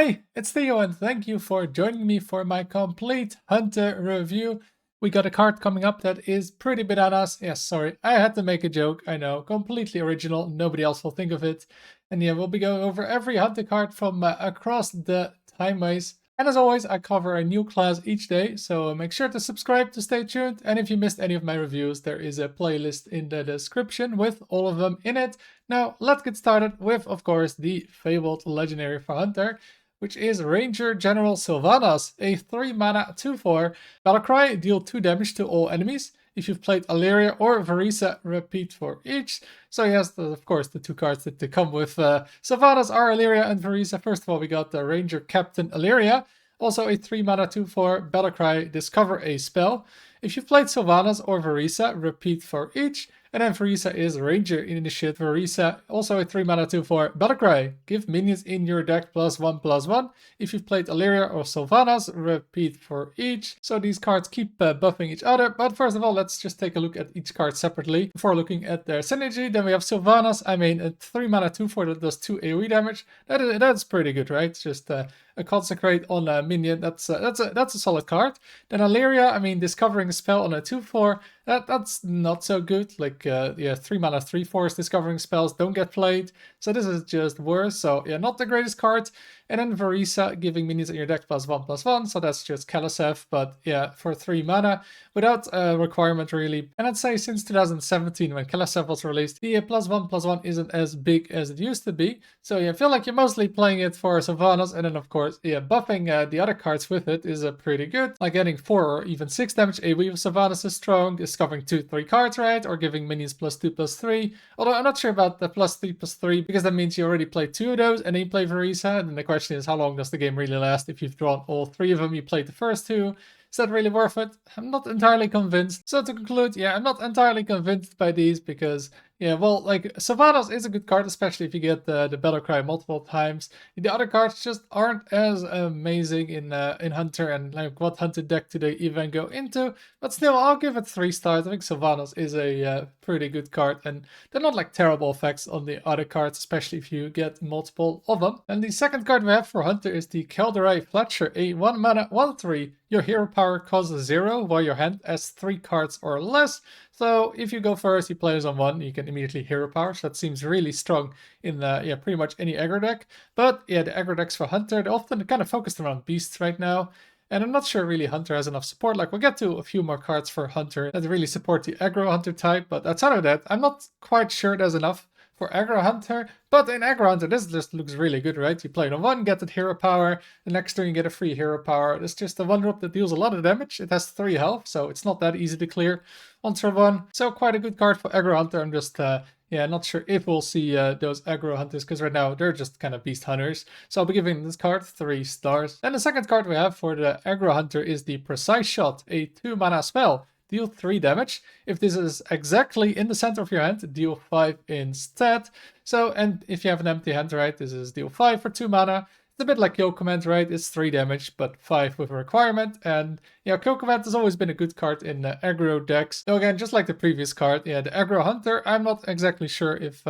Hey, it's Theo and thank you for joining me for my complete Hunter review. We got a card coming up that is pretty bananas. Yes, sorry, I had to make a joke, I know, completely original, nobody else will think of it. And yeah, we'll be going over every Hunter card from across the Timeways. And as always, I cover a new class each day, so make sure to subscribe to stay tuned. And if you missed any of my reviews, there is a playlist in the description with all of them in it. Now, let's get started with, of course, the fabled legendary for Hunter, which is Ranger General Sylvanas, a 3 mana 2/4. Battlecry, deal 2 damage to all enemies. If you've played Alleria or Verisa, repeat for each. So yes, of course, the two cards that come with Sylvanas are Alleria and Verisa. First of all, we got the Ranger Captain Alleria, also a 3 mana 2/4. Battlecry, discover a spell. If you've played Sylvanas or Verisa, repeat for each. And then Verisa is Ranger Initiate Verisa, also a 3 mana 2/4. Battlecry, give minions in your deck +1/+1. If you've played Alleria or Sylvanas, repeat for each. So these cards keep buffing each other, but first of all, let's just take a look at each card separately before looking at their synergy. Then we have Sylvanas, I mean, a 3 mana 2/4 that does 2 AoE damage. That's pretty good, right? It's just a consecrate on a minion. That's a solid card. Then Alleria, I mean, discovering a spell on a 2/4. That's not so good. Like, yeah, 3 mana 3/4s discovering spells don't get played. So this is just worse. So yeah, not the greatest card. And then Verisa, giving minions in your deck +1/+1. So that's just Kalasev. But yeah, for 3 mana, without a requirement really. And I'd say since 2017, when Kalasev was released, the +1/+1 isn't as big as it used to be. So yeah, I feel like you're mostly playing it for Sylvanas. And then of course, yeah, buffing the other cards with it is pretty good. Like getting 4 or even 6 damage AoE with Sylvanas is strong. Discovering 2/3 cards, right? Or giving minions +2/+3. Although I'm not sure about the +3/+3, because that means you already played 2 of those and then you play Verisa. And then the question is, how long does the game really last if you've drawn all 3 of them? You played the first 2. Is that really worth it? I'm not entirely convinced. So to conclude, yeah, I'm not entirely convinced by these because, yeah, well, like, Sylvanas is a good card, especially if you get the Battlecry multiple times. The other cards just aren't as amazing in Hunter, and like, what Hunter deck do they even go into? But still, I'll give it 3 stars. I think Sylvanas is a pretty good card, and they're not like terrible effects on the other cards, especially if you get multiple of them. And the second card we have for Hunter is the Kelderai Fletcher, a 1 mana 1/3. Your hero power costs 0 while your hand has 3 cards or less. So if you go first, you play this on 1, you can immediately hero power. So that seems really strong in yeah, pretty much any aggro deck. But yeah, the aggro decks for Hunter, they're often kind of focused around beasts right now. And I'm not sure really Hunter has enough support. Like, we'll get to a few more cards for Hunter that really support the aggro Hunter type. But outside of that, I'm not quite sure there's enough for Aggro Hunter. But in Aggro Hunter, this just looks really good, right? You play it on 1, get that hero power. The next turn you get a free hero power. It's just a 1-drop that deals a lot of damage. It has 3 health, so it's not that easy to clear on turn 1. So quite a good card for Aggro Hunter. I'm just, yeah, not sure if we'll see those Aggro Hunters, because right now they're just kind of Beast Hunters. So I'll be giving this card 3 stars. Then the second card we have for the Aggro Hunter is the Precise Shot, a 2 mana spell. Deal 3 damage. If this is exactly in the center of your hand, deal 5 instead. So, and if you have an empty hand, right, this is deal 5 for 2 mana. It's a bit like Kill Command, right? It's 3 damage, but 5 with a requirement. And yeah, Kill Command has always been a good card in aggro decks. So again, just like the previous card, yeah, the Aggro Hunter, I'm not exactly sure if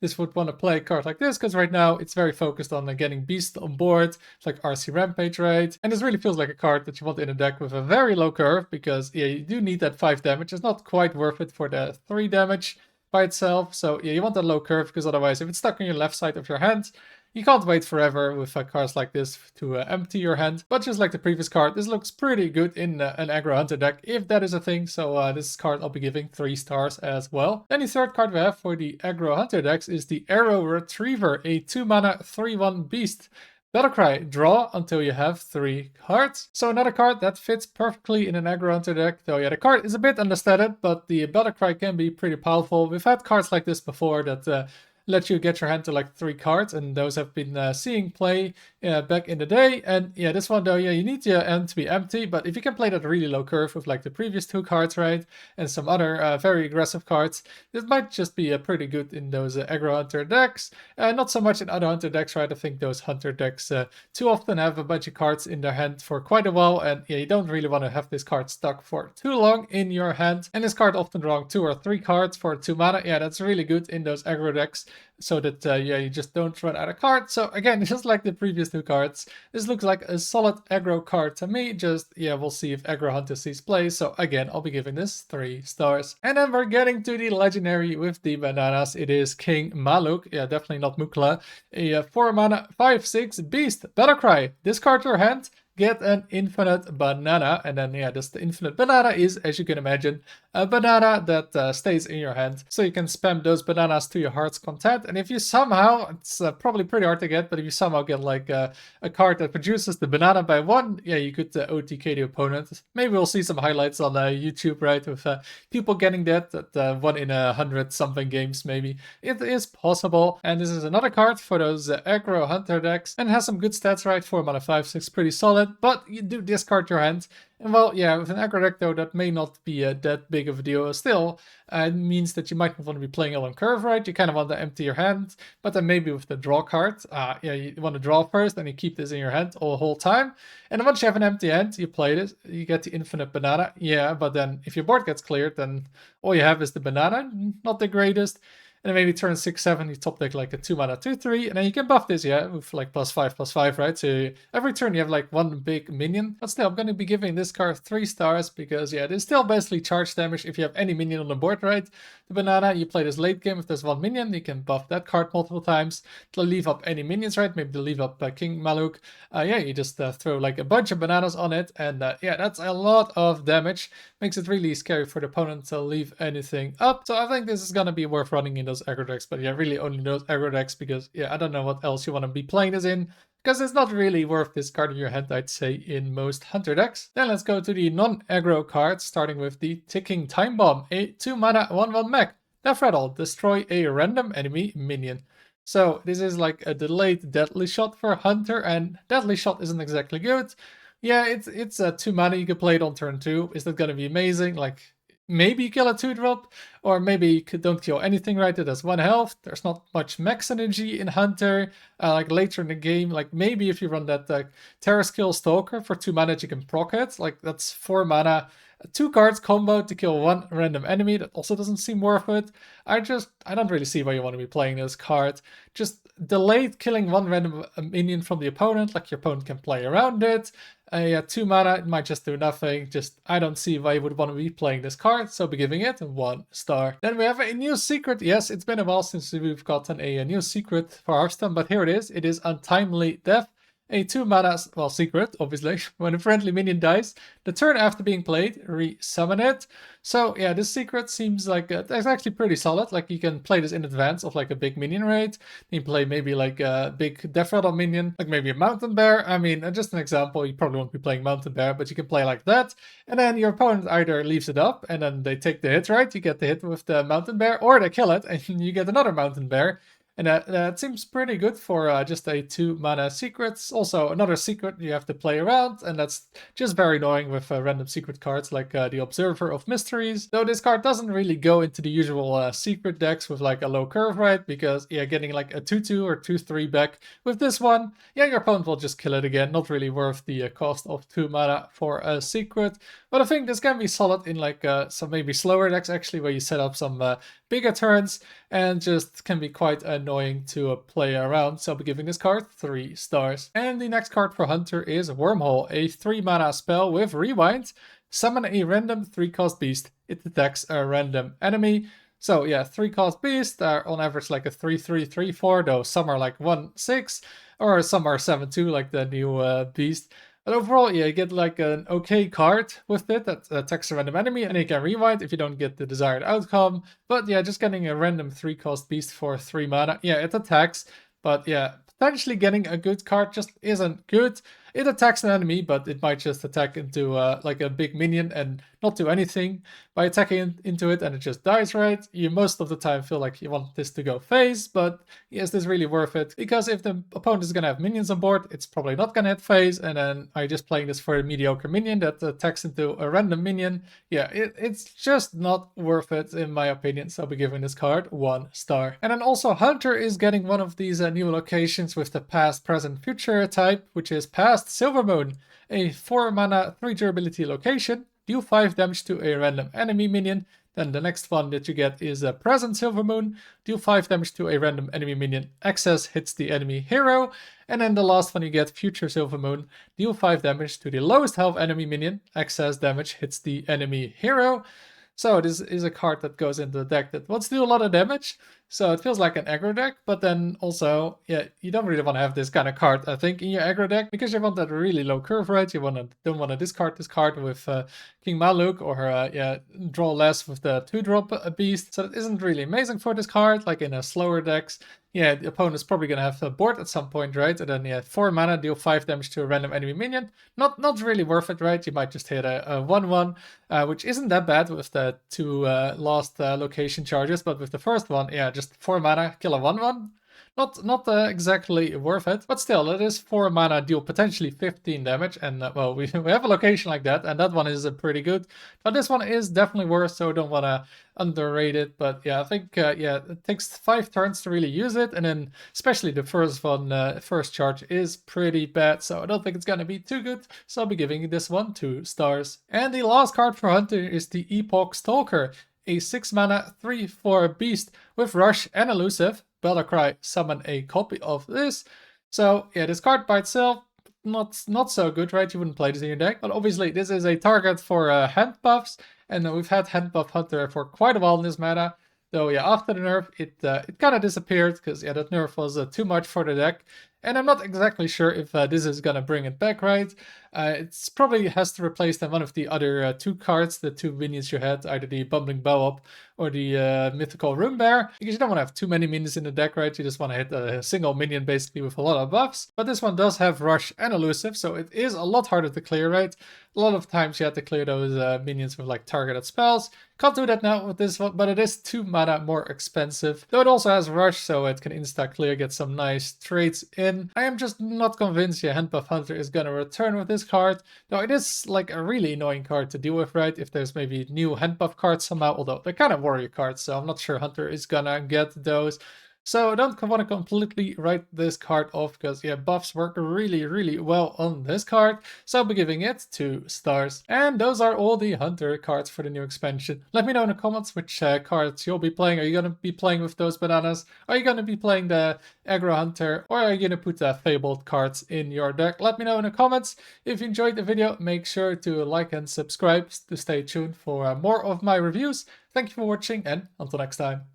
this would want to play a card like this, because right now it's very focused on getting Beast on board, like RC Rampage, right? And this really feels like a card that you want in a deck with a very low curve, because yeah, you do need that 5 damage. It's not quite worth it for the 3 damage by itself. So yeah, you want that low curve, because otherwise if it's stuck on your left side of your hand, you can't wait forever with cards like this to empty your hand. But just like the previous card, this looks pretty good in an Aggro Hunter deck, if that is a thing. So this card I'll be giving 3 stars as well. Then the third card we have for the Aggro Hunter decks is the Arrow Retriever, a 2 mana 3/1 beast. Battlecry, draw until you have 3 cards. So another card that fits perfectly in an Aggro Hunter deck. Though yeah, the card is a bit understated, but the Battlecry can be pretty powerful. We've had cards like this before that let you get your hand to like 3 cards, and those have been seeing play back in the day. And yeah, this one though, yeah, you need your hand to be empty, but if you can play that really low curve with like the previous 2 cards, right, and some other very aggressive cards, this might just be pretty good in those Aggro Hunter decks. Not so much in other Hunter decks, right? I think those Hunter decks too often have a bunch of cards in their hand for quite a while, and yeah, you don't really want to have this card stuck for too long in your hand. And this card often drawing 2 or 3 cards for 2 mana, yeah, that's really good in those aggro decks. so that yeah, you just don't run out of cards. So again, just like the previous 2 cards, this looks like a solid aggro card to me. Just yeah, we'll see if Aggro Hunter sees play. So again, I'll be giving this 3 stars. And then we're getting to the legendary with the bananas. It is King Maluk. Yeah, definitely not Mukla. A 4 mana 5/6 beast Battlecry. Discard your hand. Get an infinite banana, and then yeah, the infinite banana is, as you can imagine, a banana that stays in your hand. So you can spam those bananas to your heart's content, and if you somehow, it's probably pretty hard to get, but if you somehow get like a card that produces the banana by 1, yeah, you could OTK the opponent. Maybe we'll see some highlights on YouTube, right, with people getting that at 1 in 100 something games, maybe. It is possible, and this is another card for those aggro hunter decks, and has some good stats, right? 4 mana 5/6, pretty solid. But you do discard your hand. And well, yeah, with an aggro deck though, that may not be that big of a deal still. It means that you might not want to be playing on curve, right? You kind of want to empty your hand. But then maybe with the draw card, yeah, you want to draw first and you keep this in your hand all the whole time. And then once you have an empty hand, you play this, you get the infinite banana. Yeah, but then if your board gets cleared, then all you have is the banana. Not the greatest. And then maybe turn 6/7, you top deck like a 2 mana 2/3, and then you can buff this, yeah, with like +5/+5, right? So every turn you have like 1 big minion. But still, I'm going to be giving this card 3 stars because, yeah, there's still basically charge damage if you have any minion on the board, right? The banana, you play this late game, if there's 1 minion, you can buff that card multiple times to leave up any minions, right? Maybe to leave up King Maluk. Yeah, you just throw like a bunch of bananas on it, and yeah, that's a lot of damage. Makes it really scary for the opponent to leave anything up. So I think this is going to be worth running in those aggro decks, but yeah, really only those aggro decks because yeah, I don't know what else you want to be playing this in, because it's not really worth discarding your hand, I'd say, in most hunter decks. Then let's go to the non-aggro cards, starting with the Ticking Time Bomb, a 2 mana 1/1 mech. Death Rattle, destroy a random enemy minion. So this is like a delayed Deadly Shot for Hunter, and Deadly Shot isn't exactly good. Yeah, it's a 2 mana, you can play it on turn 2. Is that gonna be amazing? Like, maybe you kill a 2-drop, or maybe you don't kill anything, right? It has 1 health. There's not much max energy in Hunter. Like later in the game, like maybe if you run that Terror Skill Stalker for 2 mana, you can proc it. Like that's 4 mana, 2 cards combo to kill 1 random enemy. That also doesn't seem worth it. I don't really see why you want to be playing this card. Just delayed killing 1 random minion from the opponent, like your opponent can play around it. Yeah, 2 mana, it might just do nothing. Just, I don't see why you would want to be playing this card, so I'll be giving it 1 star. Then we have a new secret. Yes, it's been a while since we've gotten a new secret for Hearthstone, but here it is. It is Untimely Death. A 2 mana, well, secret, obviously. When a friendly minion dies, the turn after being played, re-summon it. So yeah, this secret seems like it's actually pretty solid. Like you can play this in advance of like a big minion raid. You can play maybe like a big Death Rattle minion, like maybe a Mountain Bear. I mean, just an example, you probably won't be playing Mountain Bear, but you can play like that. And then your opponent either leaves it up and then they take the hit, right? You get the hit with the Mountain Bear, or they kill it and you get another Mountain Bear. And that seems pretty good for just a 2 mana secrets. Also, another secret you have to play around, and that's just very annoying with random secret cards like the Observer of Mysteries. Though this card doesn't really go into the usual secret decks with like a low curve, right? Because yeah, getting like a 2/2 or 2/3 back with this one, yeah, your opponent will just kill it again. Not really worth the cost of 2 mana for a secret. But I think this can be solid in like some maybe slower decks actually, where you set up some bigger turns and just can be quite annoying to play around. So I'll be giving this card 3 stars. And the next card for Hunter is Wormhole, a 3 mana spell with Rewind. Summon a random 3-cost beast. It attacks a random enemy. So yeah, 3-cost beasts are on average like a 3/3, 3/4, though some are like 1/6, or some are 7/2 like the new beast. But overall, yeah, you get like an okay card with it that attacks a random enemy, and you can rewind if you don't get the desired outcome. But yeah, just getting a random 3-cost beast for 3 mana, yeah, it attacks, but yeah, potentially getting a good card just isn't good. It attacks an enemy, but it might just attack into like a big minion and not do anything by attacking into it, and it just dies, right? You most of the time feel like you want this to go phase, but is this really worth it? Because if the opponent is going to have minions on board, it's probably not going to hit phase, and then are you just playing this for a mediocre minion that attacks into a random minion? Yeah, it's just not worth it in my opinion, so I'll be giving this card 1 star. And then also Hunter is getting one of these new locations with the past, present, future type, which is Past Silvermoon, a 4 mana 3 durability location. Deal 5 damage to a random enemy minion. Then the next one that you get is a Present Silver Moon. Deal 5 damage to a random enemy minion. Excess hits the enemy hero. And then the last one you get, Future Silver Moon. Deal 5 damage to the lowest health enemy minion. Excess damage hits the enemy hero. So this is a card that goes into the deck that wants to do a lot of damage. So it feels like an aggro deck, but then also, yeah, you don't really want to have this kind of card, I think, in your aggro deck, because you want that really low curve rate. You don't want to discard this card with King Maluk, or yeah, draw less with the 2-drop beast. So it isn't really amazing for this card, like in a slower decks. Yeah, the opponent's probably gonna have a board at some point, right? And then yeah, 4 mana, deal 5 damage to a random enemy minion. Not really worth it, right? You might just hit a 1/1, which isn't that bad with the 2 last location charges, but with the first one, yeah, just 4 mana, kill a 1/1. Not exactly worth it, but still, it is 4 mana, deal potentially 15 damage, and well, we have a location like that, and that one is pretty good. But this one is definitely worth, so I don't want to underrate it. But yeah, I think yeah, it takes 5 turns to really use it, and then especially the first one, first charge is pretty bad, so I don't think it's gonna be too good. So I'll be giving this one 2 stars. And the last card for Hunter is the Epoch Stalker, a 6 mana 3/4 beast with rush and elusive. Battlecry, summon a copy of this. So yeah, this card by itself, not so good, right? You wouldn't play this in your deck, but obviously this is a target for hand buffs, and we've had hand buff Hunter for quite a while in this meta. Though yeah, after the nerf, it kind of disappeared, because yeah, that nerf was too much for the deck. And I'm not exactly sure if this is gonna bring it back, right? It's probably has to replace then one of the other 2 cards, the 2 minions you had, either the Bumbling Bow-Up or the Mythical Room Bear, because you don't want to have too many minions in the deck, right? You just want to hit a single minion basically with a lot of buffs. But this one does have Rush and Elusive, so it is a lot harder to clear, right? A lot of times you have to clear those minions with like targeted spells. Can't do that now with this one, but it is 2 mana more expensive. Though it also has Rush, so it can insta-clear, get some nice trades in. I am just not convinced Hand Buff Hunter is gonna return with this card. Though it is like a really annoying card to deal with, right? If there's maybe new Hand Buff cards somehow, although they're kind of warrior cards, so I'm not sure Hunter is gonna get those. So I don't want to completely write this card off, because yeah, buffs work really well on this card. So I'll be giving it 2 stars. And those are all the Hunter cards for the new expansion. Let me know in the comments which cards you'll be playing. Are you going to be playing with those bananas? Are you going to be playing the Aggro Hunter? Or are you going to put the Fabled cards in your deck? Let me know in the comments. If you enjoyed the video, make sure to like and subscribe to stay tuned for more of my reviews. Thank you for watching, and until next time.